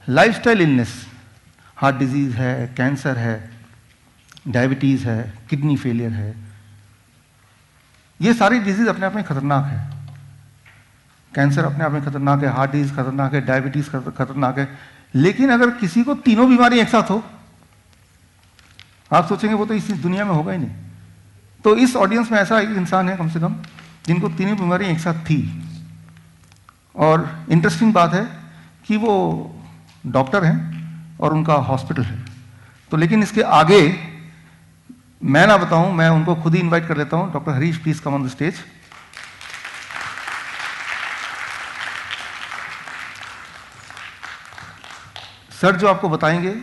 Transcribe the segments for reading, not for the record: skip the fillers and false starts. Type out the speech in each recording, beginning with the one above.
Lifestyle illness, heart disease है, cancer है, diabetes है, किडनी फेलियर है, ये सारी डिजीज़ अपने आप में खतरनाक है। कैंसर अपने आप में खतरनाक है, हार्ट डिजीज़ खतरनाक है, डायबिटीज़ खतरनाक है। लेकिन अगर किसी को तीनों बीमारी एक साथ हो, आप सोचेंगे वो तो इस दुनिया में होगा ही नहीं। तो इस ऑडियंस में ऐसा एक इंसान है कम से कम जिनको तीनों बीमारियां एक साथ थी। और इंटरेस्टिंग बात है कि वो डॉक्टर हैं और उनका हॉस्पिटल है। तो लेकिन इसके आगे मैं ना बताऊं, मैं उनको खुद ही इनवाइट कर लेता हूं। Doctor Harish, please come on the stage. Sir जो आपको बताएंगे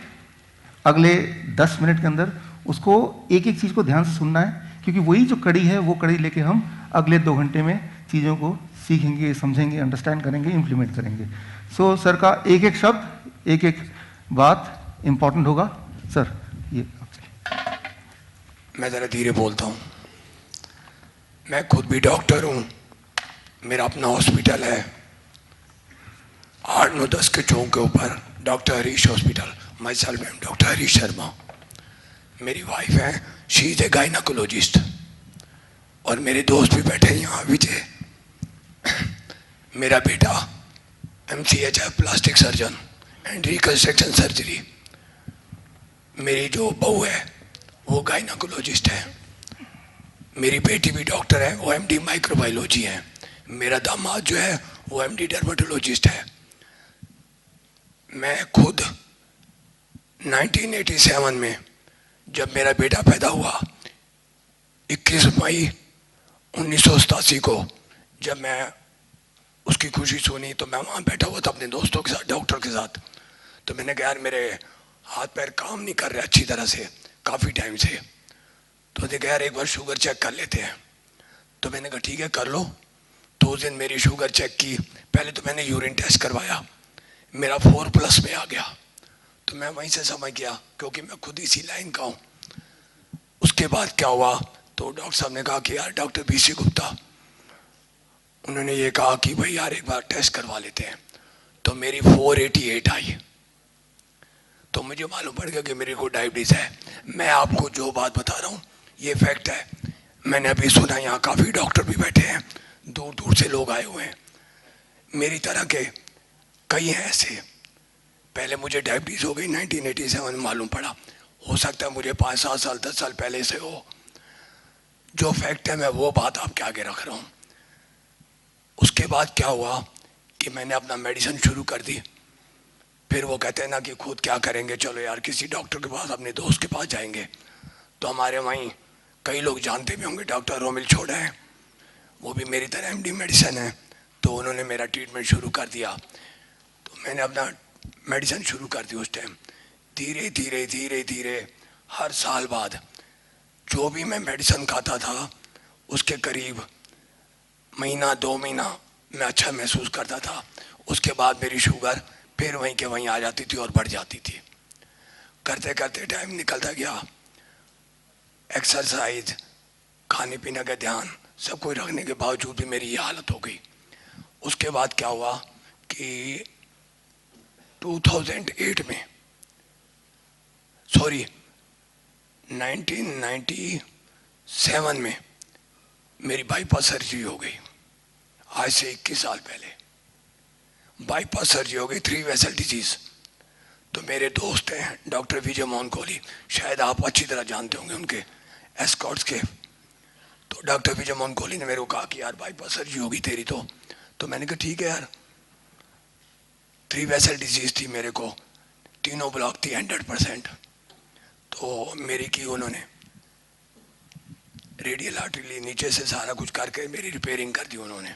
अगले 10 मिनट के अंदर, उसको एक एक चीज को ध्यान से सुनना है, क्योंकि वही जो कड़ी है वो कड़ी लेके हम अगले 2 घंटे में चीज़ों को सीखेंगे, समझेंगे, अंडरस्टैंड करेंगे, इंप्लीमेंट करेंगे। सो सर का एक एक शब्द, एक एक बात इंपॉर्टेंट होगा। सर ये मैं ज़रा धीरे बोलता हूँ। मैं खुद भी डॉक्टर हूँ, मेरा अपना हॉस्पिटल है 8-9-10 के चौक के ऊपर, doctor Harish hospital. My self I am doctor Harish Sharma. मेरी वाइफ है, शी इज़ ए गायनाकोलॉजिस्ट। और मेरे दोस्त भी बैठे हैं यहाँ विजय। मेरा बेटा MCH है, plastic surgeon and reconstruction surgery. मेरी जो बहू है वो गायनाकोलॉजिस्ट है। मेरी बेटी भी डॉक्टर है, वो MD माइक्रोबायोलॉजी है। मेरा दामाद जो है वो MD डर्मेटोलॉजिस्ट है। मैं खुद 1987 में जब मेरा बेटा पैदा हुआ, 21 मई 1987 को जब मैं उसकी खुशी सुनी, तो मैं वहाँ बैठा हुआ था अपने दोस्तों के साथ, डॉक्टर के साथ। तो मैंने कहा यार मेरे हाथ पैर काम नहीं कर रहे अच्छी तरह से काफ़ी टाइम से। तो मैंने कहा यार एक बार शुगर चेक कर लेते हैं। तो मैंने कहा ठीक है कर लो। तो उस दिन मेरी शुगर चेक की। पहले तो मैंने यूरिन टेस्ट करवाया, मेरा 4+ में आ गया। तो मैं वहीं से समझ गया, क्योंकि मैं खुद इसी लाइन का हूँ। उसके बाद क्या हुआ, तो डॉक्टर साहब ने कहा कि यार डॉक्टर BC गुप्ता, उन्होंने ये कहा कि भाई यार एक बार टेस्ट करवा लेते हैं। तो मेरी 488 आई। तो मुझे मालूम पड़ गया कि मेरे को डायबिटीज़ है। मैं आपको जो बात बता रहा हूँ ये फैक्ट है। मैंने अभी सुना यहाँ काफ़ी डॉक्टर भी बैठे हैं, दूर दूर से लोग आए हुए हैं, मेरी तरह के कई हैं ऐसे। पहले मुझे डायबिटीज़ हो गई 1987 में मालूम पड़ा। हो सकता है मुझे 5-7 साल 10 साल पहले से हो। जो फैक्ट है मैं वो बात आपके आगे रख रहा हूँ। उसके बाद क्या हुआ कि मैंने अपना मेडिसिन शुरू कर दी। फिर वो कहते हैं ना कि खुद क्या करेंगे, चलो यार किसी डॉक्टर के पास, अपने दोस्त के पास जाएंगे। तो हमारे वहीं कई लोग जानते भी होंगे, डॉक्टर रोमिल छोड़ा है, वो भी मेरी तरह MD मेडिसिन है। तो उन्होंने मेरा ट्रीटमेंट शुरू कर दिया। तो मैंने अपना मेडिसिन शुरू कर दी। उस टाइम धीरे धीरे धीरे धीरे हर साल बाद जो भी मैं मेडिसिन खाता था उसके करीब महीना 2 महीना मैं अच्छा महसूस करता था। उसके बाद मेरी शुगर फिर वहीं के वहीं आ जाती थी और बढ़ जाती थी। करते करते टाइम निकलता गया। एक्सरसाइज, खाने पीने का ध्यान सब कुछ रखने के बावजूद भी मेरी ये हालत हो गई। उसके बाद क्या हुआ कि 1997 में मेरी बाईपास सर्जरी हो गई। आज से 21 साल पहले बाईपास सर्जरी हो गई, 3 वेसल डिजीज। तो मेरे दोस्त हैं डॉक्टर विजय मोहन कोहली, शायद आप अच्छी तरह जानते होंगे उनके एस्कॉर्ट्स के। तो डॉक्टर विजय मोहन कोहली ने मेरे को कहा कि यार बाईपास सर्जरी होगी तेरी। तो मैंने कहा ठीक है यार। 3 वेसल डिजीज थी मेरे को, तीनों ब्लॉक थी 100%। तो मेरी की उन्होंने रेडियल आर्टरी नीचे से सारा कुछ करके मेरी रिपेयरिंग कर दी उन्होंने।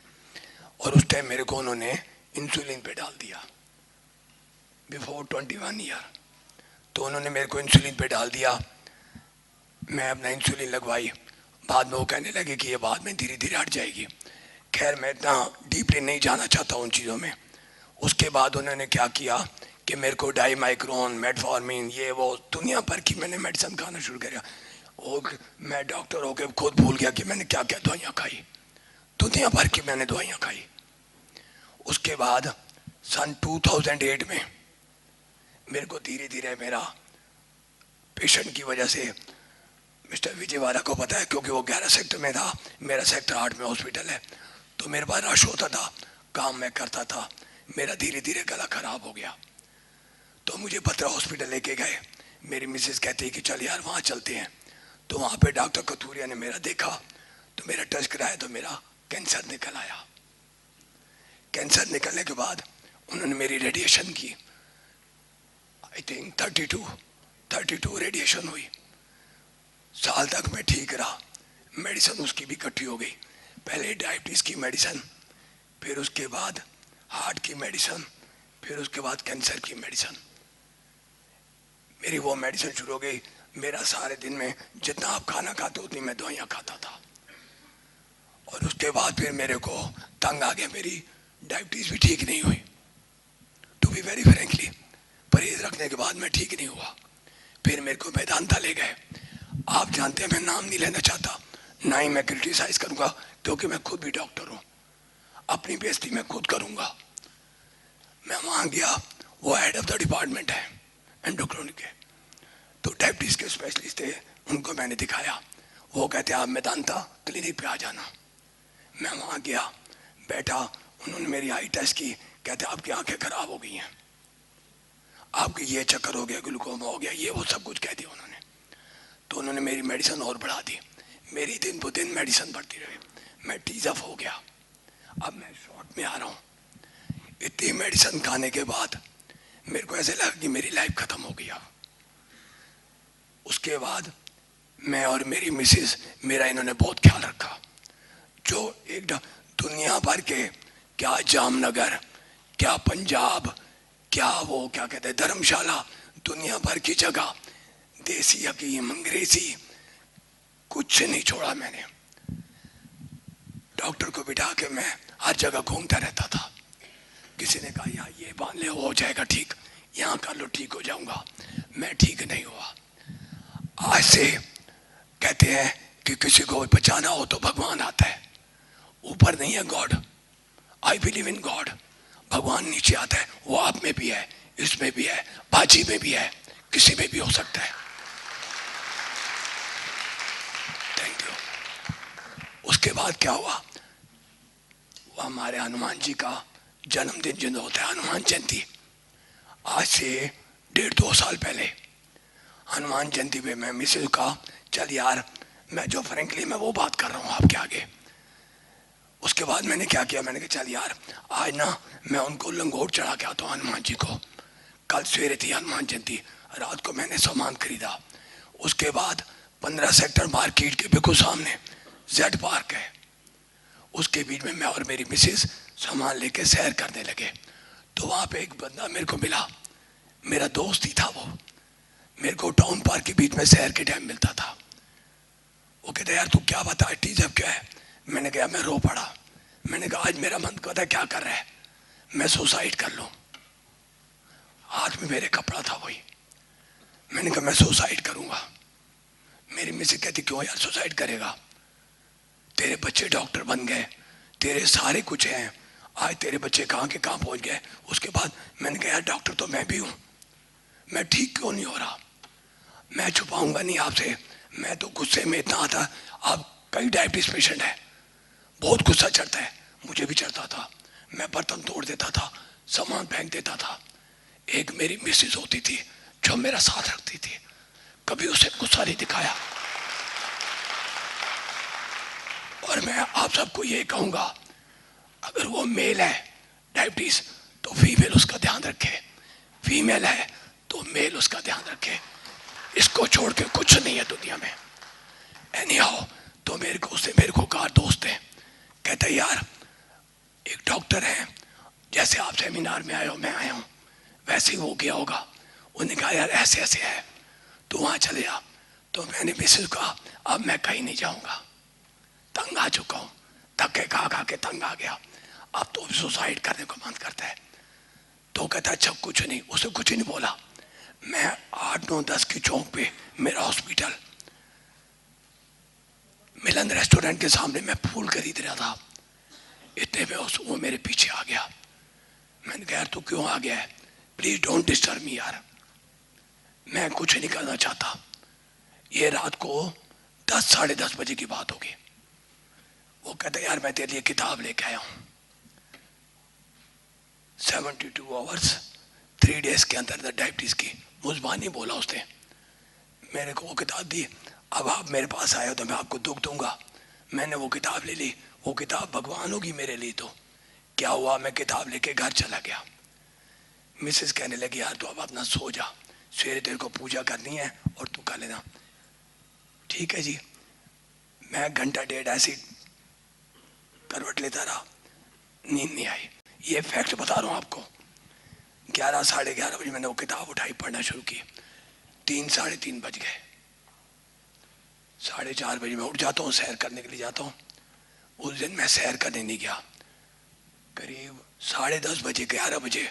और उस टाइम मेरे को उन्होंने इंसुलिन पे डाल दिया बिफोर 21 ईयर। तो उन्होंने मेरे को इंसुलिन पे डाल दिया। मैं अपना इंसुलिन लगवाई। बाद में वो कहने लगे कि ये बाद में धीरे धीरे हट जाएगी। खैर मैं इतना डीपली नहीं जाना चाहता उन चीज़ों में। उसके बाद उन्होंने क्या किया कि मेरे को डाईमाइक्रोन, मेटफॉर्मिन, ये वो दुनिया भर की मैंने मेडिसिन खाना शुरू किया। और मैं डॉक्टर होकर खुद भूल गया कि मैंने क्या क्या दवाइयाँ खाई। दुनिया भर की मैंने दवाइयाँ खाई। उसके बाद सन 2008 में मेरे को धीरे धीरे मेरा पेशेंट की वजह से मिस्टर विजयवाड़ा को पता है, क्योंकि वो 11 सेक्टर में था, मेरा सेक्टर 8 में हॉस्पिटल है, तो मेरे पास रश होता था, काम मैं करता था, मेरा धीरे धीरे गला खराब हो गया। तो मुझे बत्रा हॉस्पिटल लेके गए। मेरी मिसेस कहती है कि चल यार वहाँ चलते हैं। तो वहाँ पे डॉक्टर कथूरिया ने मेरा देखा, तो मेरा टेस्ट कराया, तो मेरा कैंसर निकल आया। कैंसर निकलने के बाद उन्होंने मेरी रेडिएशन की, आई थिंक 32 रेडिएशन हुई। साल तक मैं ठीक रहा, मेडिसिन उसकी भी इकट्ठी हो गई, पहले डायबिटीज़ की मेडिसिन, फिर उसके बाद हार्ट की मेडिसिन, फिर उसके बाद कैंसर की मेडिसिन। मेरी वो मेडिसिन शुरू हो गई। मेरा सारे दिन में जितना आप खाना खाते उतनी मैं दवाइयाँ खाता था। और उसके बाद फिर मेरे को तंग आ गया, मेरी डायबिटीज़ भी ठीक नहीं हुई। टू बी वेरी फ्रेंकली, परहेज रखने के बाद मैं ठीक नहीं हुआ। फिर मेरे को वेदांता ले गए। आप जानते हैं मैं नाम नहीं लेना चाहता, ना ही मैं क्रिटिसाइज करूंगा, क्योंकि मैं खुद भी डॉक्टर हूँ, अपनी बेइज्जती मैं खुद करूंगा। मैं वहाँ गया, वो हेड ऑफ द डिपार्टमेंट है एंडोक्राइन के, तो डायबिटीज़ के स्पेशलिस्ट थे, उनको मैंने दिखाया। वो कहते आप वेदांता क्लिनिक पे आ जाना। मैं वहाँ गया, बैठा, उन्होंने मेरी आई टेस्ट की, कहते आपकी आंखें खराब हो गई हैं, आपके ये चक्कर हो गया, ग्लूकोमा हो गया, ये वो सब कुछ कह दिया उन्होंने। तो उन्होंने मेरी मेडिसिन और बढ़ा दी, मेरी दिन ब दिन मेडिसिन बढ़ती रही, मैं टीज अप हो गया। अब मैं शॉर्ट में आ रहा हूँ। इतनी मेडिसिन खाने के बाद मेरे को ऐसे लगा कि मेरी लाइफ खत्म हो गई। उसके बाद मैं और मेरी मिसेस, मेरा इन्होंने बहुत ख्याल रखा। जो एक दुनिया भर के, क्या जामनगर, क्या पंजाब, क्या वो क्या कहते हैं धर्मशाला, दुनिया भर की जगह, देसी हकीम, अंग्रेजी, कुछ नहीं छोड़ा मैंने। डॉक्टर को बिठा के मैं हर जगह घूमता रहता था। किसी ने कहा यहाँ ये बांध ले, हो जाएगा ठीक, यहाँ कर लो ठीक हो जाऊंगा, मैं ठीक नहीं हुआ। आज से कहते हैं कि किसी को बचाना हो तो भगवान आता है, ऊपर नहीं है God. I believe in God. भगवान नीचे आता है, वो आप में भी है, इसमें भी है, बाजी में भी है, किसी में भी हो सकता है। Thank you. उसके बाद क्या हुआ, वो हमारे हनुमान जी का जन्मदिन जो होता है, हनुमान जयंती, आज से 1.5-2 साल पहले हनुमान जयंती पे मैं मिसेज का, चल यार, मैं जो फ्रेंकली मैं वो बात कर रहा हूँ आपके आगे। उसके बाद मैंने क्या किया, मैंने कहा चल यार आज ना मैं उनको लंगोट चढ़ा के आता हूँ हनुमान जी को। कल सवेरे थी हनुमान जयंती, रात को मैंने सामान खरीदा। उसके बाद 15 सेक्टर मार्केट के बिल्कुल सामने जेड पार्क है, उसके बीच में मैं और मेरी मिसेस सामान लेके सैर करने लगे। तो वहाँ पे एक बंदा मेरे को मिला, मेरा दोस्त ही था वो। मेरे को टाउन पार्क के बीच में सैर के टाइम मिलता था। वो कहता यार तू क्या बता, टीजब क्या है? मैंने कहा मैं रो पड़ा। मैंने कहा आज मेरा मन कहता है क्या कर रहा है, मैं सुसाइड कर लूं। हाथ में मेरे कपड़ा था वही। मैंने कहा मैं सुसाइड करूंगा। मेरी मिसेज कहती क्यों यार सुसाइड करेगा, तेरे बच्चे डॉक्टर बन गए, तेरे सारे कुछ हैं, आज तेरे बच्चे कहाँ के कहाँ पहुंच गए। उसके बाद मैंने कहा यार डॉक्टर तो मैं भी हूं, मैं ठीक क्यों नहीं हो रहा, मैं छुपाऊंगा नहीं आपसे। मैं तो गुस्से में इतना आता, आप कई डायबिटीज पेशेंट है, बहुत गुस्सा चढ़ता है, मुझे भी चढ़ता था। मैं बर्तन तोड़ देता था, सामान फेंक देता था। एक मेरी मिसेज होती थी जो मेरा साथ रखती थी, कभी उसे गुस्सा नहीं दिखाया। और मैं आप सबको ये कहूंगा, अगर वो मेल है डायबिटीज तो फीमेल उसका ध्यान रखे, फीमेल है तो मेल उसका ध्यान रखे। इसको छोड़ के कुछ नहीं है दुनिया में। एनीहाउ, तो मेरे को कहा दोस्त है, कहते यार एक डॉक्टर है, जैसे आप सेमिनार में आए हो मैं आया हूँ वैसे ही वो गया होगा। उन्होंने कहा यार ऐसे ऐसे है, तो वहाँ चले जा। तो मैंने मिसेज कहा अब मैं कहीं नहीं जाऊँगा, तंग आ चुका हूँ, धक्के खा के तंग आ गया, अब तो सुसाइड करने को मन करता है। तो कहता अच्छा कुछ नहीं, उसे कुछ नहीं बोला। मैं 8-9-10 की चौक पे मेरा हॉस्पिटल, मिलन रेस्टोरेंट के सामने मैं फूल खरीद रहा था। इतने में वो मेरे पीछे आ गया। मैंने कहा यार तू क्यों आ गया है, प्लीज डोंट डिस्टर्ब मी यार, मैं कुछ नहीं करना चाहता। ये रात को 10 साढ़े 10 बजे की बात होगी। वो कहते यार मैं तेरे लिए किताब लेके आया हूँ। 72 आवर्स 3 डेज के अंदर डायबिटीज की मुजबानी बोला उसने, मेरे को वो किताब दी। अब आप मेरे पास आए हो तो मैं आपको दुख दूंगा। मैंने वो किताब ले ली। वो किताब भगवान होगी मेरे लिए। तो क्या हुआ, मैं किताब लेके घर चला गया। मिसेस कहने लगी यार तू अब अपना सो जा, सवेरे तेरे को पूजा करनी है और तू कर लेना। ठीक है जी। मैं घंटा डेढ़ ऐसी करवट लेता रहा, नींद नहीं आई। ये फैक्ट बता रहा हूँ आपको। 11 साढ़े 11 बजे मैंने वो किताब उठाई, पढ़ना शुरू की। 3 साढ़े 3 बज गए। 4:30 बजे मैं उठ जाता हूँ, सैर करने के लिए जाता हूँ। उस दिन मैं सैर करने नहीं गया। करीब 10:30 बजे 11 बजे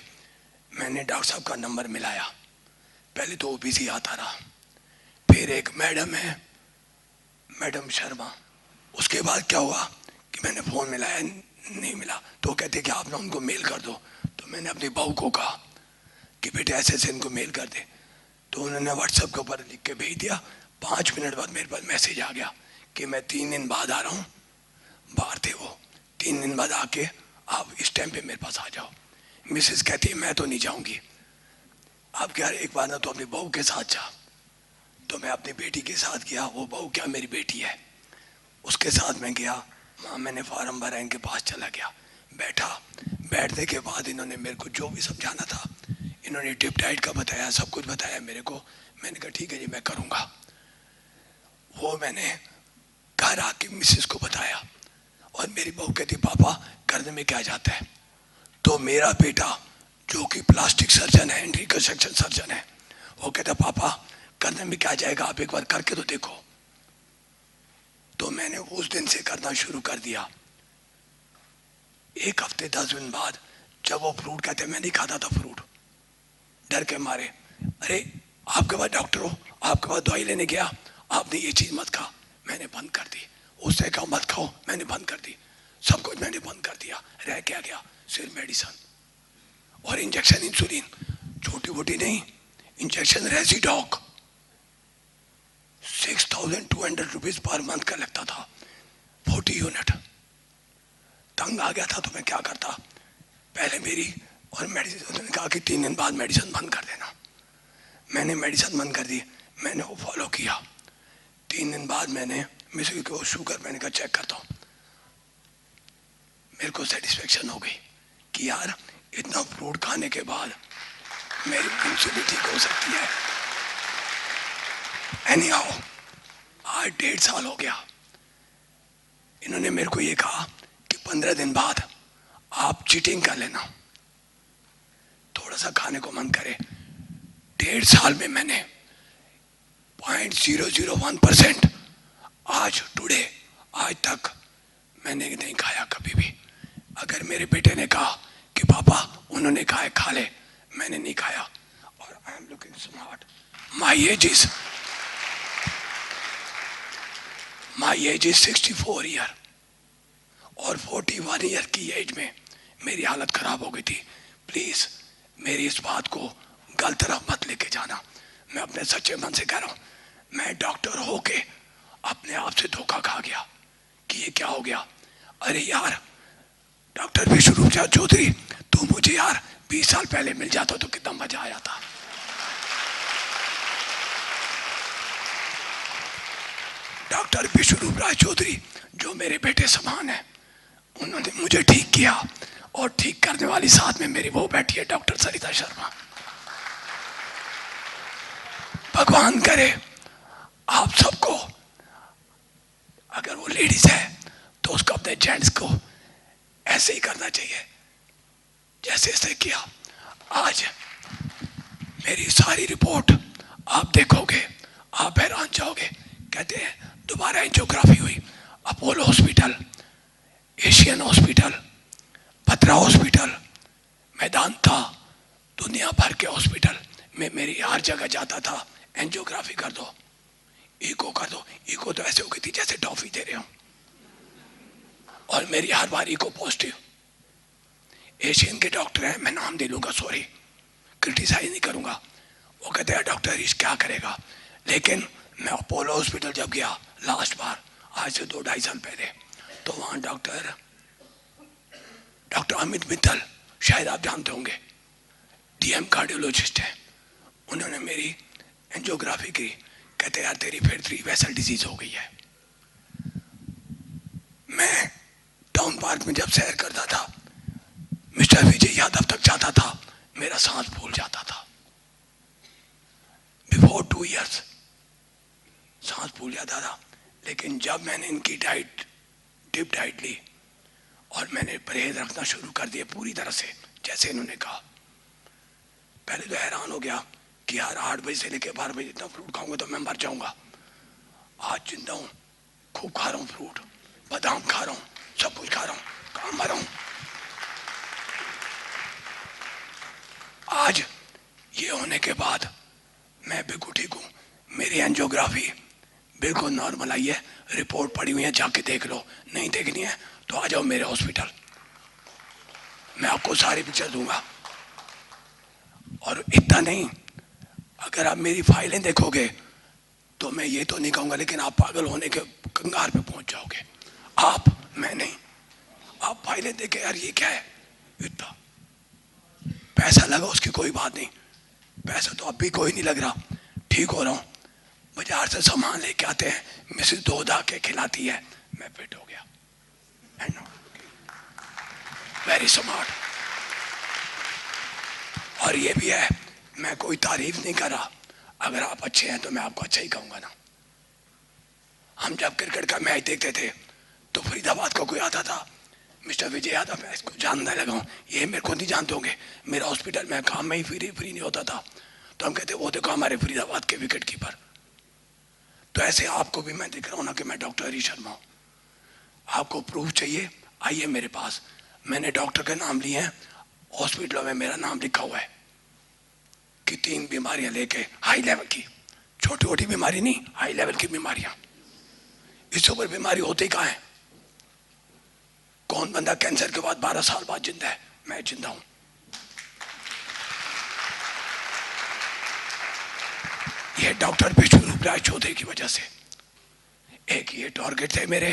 मैंने डॉक्टर साहब का नंबर मिलाया। पहले तो वो बिजी आता रहा, फिर एक मैडम है, मैडम शर्मा। उसके बाद क्या हुआ कि मैंने फ़ोन मिलाया, नहीं मिला। तो कहते कि आप ना उनको मेल कर दो। तो मैंने अपनी बहू को कहा कि बेटे ऐसे ऐसे इनको मेल कर दे। तो उन्होंने व्हाट्सएप के ऊपर लिख के भेज दिया। 5 मिनट बाद मेरे पास मैसेज आ गया कि मैं 3 दिन बाद आ रहा हूँ। बाहर थे वो। 3 दिन बाद आके आप इस टाइम पे मेरे पास आ जाओ। मिसेस कहती है मैं तो नहीं जाऊंगी। आप क्या, एक बार ना तो अपनी बहू के साथ जा। तो मैं अपनी बेटी के साथ गया। वो बहू क्या मेरी बेटी है, उसके साथ मैं गया। वहाँ मैंने फार्म भरा, इनके पास चला गया, बैठा। बैठने के बाद इन्होंने मेरे को जो भी समझाना था, इन्होंने टिप डाइट का बताया, सब कुछ बताया मेरे को। मैंने कहा ठीक है जी मैं करूँगा। वो मैंने घर आके मिसेस को बताया और मेरी बहू कहती पापा करने में क्या जाता है। तो मेरा बेटा जो कि प्लास्टिक सर्जन है, रिकंस्ट्रक्शन सर्जन है, वो कहता पापा करने में क्या जाएगा, आप एक बार करके तो देखो। तो मैंने उस दिन से करना शुरू कर दिया। 1 हफ्ते 10 दिन बाद जब वो फ्रूट कहते, मैं नहीं खाता था फ्रूट डर के मारे। अरे आपके पास डॉक्टर हो, आपके पास दवाई लेने गया, आपने ये चीज मत खा। मैंने बंद कर दी। उसने कहा मत खाओ, मैंने बंद कर दी। सब कुछ मैंने बंद कर दिया। रह क्या गया, सिर्फ मेडिसिन और इंजेक्शन, इंसुलिन, छोटी मोटी नहीं, इंजेक्शन रेजिडॉक 6,200 रुपीज पर मंथ का लगता था, 40 यूनिट। तंग आ गया था तो मैं क्या करता, पहले मेरी और मेडिसिन, उन्होंने कहा कि 3 दिन बाद मेडिसिन बंद कर देना। मैंने मेडिसिन बंद कर दी, मैंने वो फॉलो किया। 3 दिन बाद मैंने मिसेस को शुगर, मैंने कहा चेक करता हूँ। मेरे को सेटिस्फेक्शन हो गई कि यार इतना फ्रूट खाने के बाद मेरी इंसुलिन ठीक हो सकती है। एनी हाउ आज 1.5 साल हो गया। इन्होंने मेरे को ये कहा कि 15 दिन बाद आप चीटिंग कर लेना, थोड़ा सा खाने को मन करे। 1.5 साल में मैंने 0.001% आज टुडे आज तक मैंने नहीं खाया कभी भी। अगर मेरे बेटे ने कहा कि पापा उन्होंने कहा है खा ले, मैंने नहीं खाया। और I am looking smart. My age is 64 year और 41 ईयर की एज में मेरी हालत खराब हो गई थी। प्लीज मेरी इस बात को गलत तरफ मत लेके जाना। मैं अपने सच्चे मन से कह रहा हूं, मैं डॉक्टर होके अपने आप से धोखा खा गया कि ये क्या हो गया। अरे यार डॉक्टर विष्णु चौधरी, तू मुझे यार 20 साल पहले मिल जाता तो कितना मजा आया था। डॉक्टर विष्णु चौधरी जो मेरे बेटे समान है, उन्होंने मुझे ठीक किया और ठीक करने वाली साथ में मेरी वो बैठी है डॉक्टर सरिता शर्मा। भगवान करे आप सबको, अगर वो लेडीज है तो उसको अपने जेंट्स को ऐसे ही करना चाहिए जैसे इसने किया। आज मेरी सारी रिपोर्ट आप देखोगे, आप हैरान जाओगे। कहते हैं दोबारा एंजियोग्राफी हुई, अपोलो हॉस्पिटल, एशियन हॉस्पिटल, भद्रा हॉस्पिटल, मेदांता, दुनिया भर के हॉस्पिटल में मेरी हर जगह जाता था, एंजियोग्राफी कर दो, इको कर दो। इको तो ऐसे हो गई थी जैसे टॉफी दे रहे हो, और मेरी हर बार इको पॉजिटिव। एशियन के डॉक्टर हैं, मैं नाम दे लूंगा, सॉरी क्रिटिसाइज नहीं करूंगा। वो कहते हैं डॉक्टर हरीश क्या करेगा। लेकिन मैं अपोलो हॉस्पिटल जब गया लास्ट बार, आज से 2-2.5 साल पहले, तो वहाँ डॉक्टर अमित मित्तल, शायद आप जानते होंगे, डीएम कार्डियोलॉजिस्ट है, उन्होंने मेरी एंजियोग्राफी की। कहते यार तेरी फिर 3 वेसल डिजीज हो गई है। मैं टाउन पार्क में जब सैर करता था, मिस्टर विजय यादव तक जाता था, मेरा सांस फूल जाता था। बिफोर 2 इयर्स सांस फूल जाता था। लेकिन जब मैंने इनकी डाइट, डिप डाइट ली और मैंने परहेज रखना शुरू कर दिया पूरी तरह से जैसे इन्होंने कहा, पहले तो हैरान हो गया कि यार 8 बजे से लेकर 12 बजे इतना फ्रूट खाऊंगा तो मैं मर जाऊंगा। आज जिंदा हूं, खूब खा रहा हूं फ्रूट, बादाम खा रहा हूं, सब कुछ खा रहा हूं, कहां मर रहा हूं। आज ये होने के बाद मैं बिल्कुल ठीक हूं। मेरी एंजियोग्राफी बिल्कुल नॉर्मल आई है, रिपोर्ट पड़ी हुई है, जाके देख लो। नहीं देखनी है तो आ जाओ मेरे हॉस्पिटल, मैं आपको सारी पिक्चर दूंगा। और इतना नहीं, अगर आप मेरी फाइलें देखोगे तो मैं ये तो नहीं कहूंगा, लेकिन आप पागल होने के कंगार पे पहुंच जाओगे। आप, मैं नहीं, आप फाइलें देखे यार ये क्या है, इतना पैसा लगा उसकी कोई बात नहीं, पैसा तो अब भी कोई नहीं लग रहा, ठीक हो रहा हूं। बाजार से सामान लेके आते हैं, मिसेस दूध आके खिलाती है, मैं फिट हो गया। Very smart. और ये भी है, मैं कोई तारीफ नहीं कर रहा, अगर आप अच्छे हैं तो मैं आपको अच्छा ही कहूंगा ना। हम जब क्रिकेट का मैच देखते थे तो फरीदाबाद का कोई आता था, मिस्टर विजय यादव, मैं इसको जानने लगा हूं, ये मेरे को नहीं जानते होंगे, मेरा हॉस्पिटल में काम में ही फ्री नहीं होता था, तो हम कहते वो देखो हमारे फरीदाबाद के विकेट कीपर। तो ऐसे आपको भी मैं दिख रहा हूं ना कि मैं डॉक्टर हरीश शर्मा हूं। आपको प्रूफ चाहिए, आइए मेरे पास, मैंने डॉक्टर के नाम लिए हैं, हॉस्पिटलों में मेरा नाम लिखा हुआ है कि 3 बीमारियां लेके, हाई लेवल की, छोटी छोटी बीमारी नहीं, हाई लेवल की बीमारियां। इससे ऊपर बीमारी होती कहाँ है? कौन बंदा कैंसर के बाद 12 साल बाद जिंदा है? मैं जिंदा हूं। ये डॉक्टर विष्णु राय चौधरी की वजह से। एक ये टारगेट थे मेरे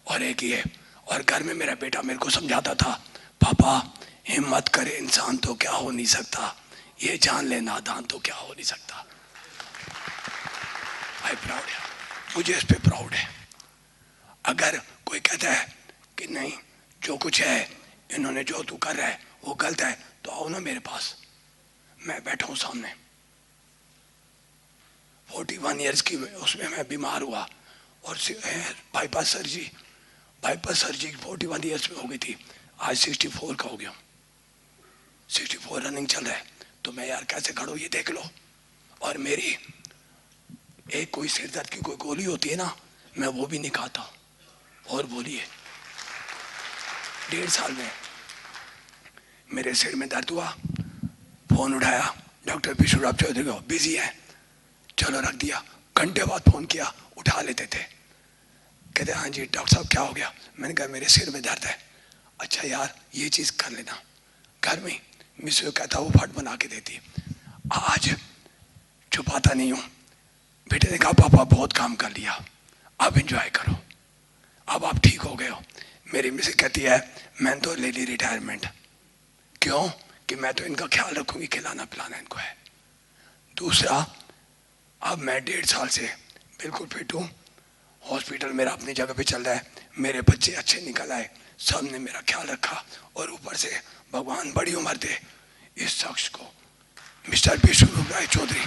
और एक ये, और घर में मेरा बेटा मेरे को समझाता था, पापा हिम्मत करे इंसान तो क्या हो नहीं सकता, ये जान ले नादान तो क्या हो नहीं सकता। आई प्राउड है, मुझे इस पे प्राउड है। अगर कोई कहता है कि नहीं जो कुछ है, इन्होंने जो तू कर रहा है वो गलत है, तो आओ ना मेरे पास, मैं बैठा हूं सामने। 41 ईयर्स की उसमें मैं बीमार हुआ और बाईपास सर्जरी 41 ईयर्स में हो गई थी, आज 64 का हो गया, 64 रनिंग चल रहा है। तो मैं यार कैसे खड़ा हूं ये देख लो। और मेरी एक कोई सिर दर्द की कोई गोली होती है ना, मैं वो भी नहीं खाता। और बोलिए 1.5 साल में मेरे सिर में दर्द हुआ, फोन उठाया, डॉक्टर विष्णु राय चौधरी को, बिजी है, चलो रख दिया। घंटे बाद फोन किया, उठा लेते थे, कहते हाँ जी डॉक्टर साहब क्या हो गया? मैंने कहा मेरे सिर में दर्द है। अच्छा यार ये चीज कर लेना, घर में मिस कहता वो फट बना के देती। आज छुपाता नहीं हूं। बेटे ने कहा पापा बहुत काम कर लिया, अब एंजॉय करो, अब आप ठीक हो गए हो। मेरी मिसेस कहती है मैंने तो ले ली रिटायरमेंट। क्यों? कि मैं तो इनका ख्याल रखूंगी, खिलाना पिलाना इनको है। दूसरा, अब मैं 1.5 साल से बिल्कुल फिट हूँ, हॉस्पिटल मेरा अपनी जगह पे चल रहा है, मेरे बच्चे अच्छे निकल आए, सब ने मेरा ख्याल रखा, और ऊपर से भगवान बड़ी उम्र दे इस शख्स को, मिस्टर विष्णु राय चौधरी।